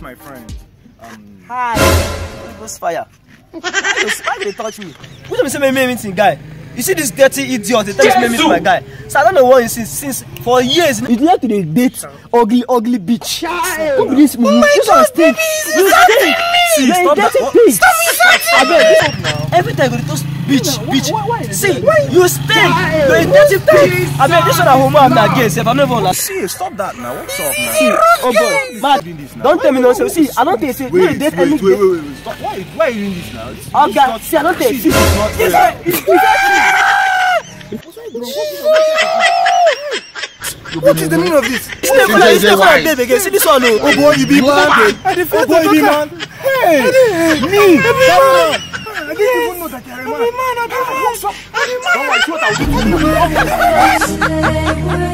my friend. Hi. Holy Ghost fire. Why did they touch me? Who don't say me meeting guy? You see this dirty idiot, he tells me meet my guy. So I don't know what you see since for years. You like to date ugly bitch. Who be this? Oh my God, baby! You stink! See, stop that. Stop it! Every time you go to bitch. See, you stink! You're a dirty pig! I mean, this one at home, I'm not gay, if I'm never like. See, stop that now. What's up now? See, oh boy, man, don't tell me no. So see, I don't think you date any. Wait. Stop. Why are you doing this now? Oh God, see, I don't think. What is the meaning of this? It's never like baby again. See this one, oh boy, you be man. I didn't boy, you be man. Hey, me. I didn't even know that you're a man. I don't know what's up. Don't worry, what I'll do.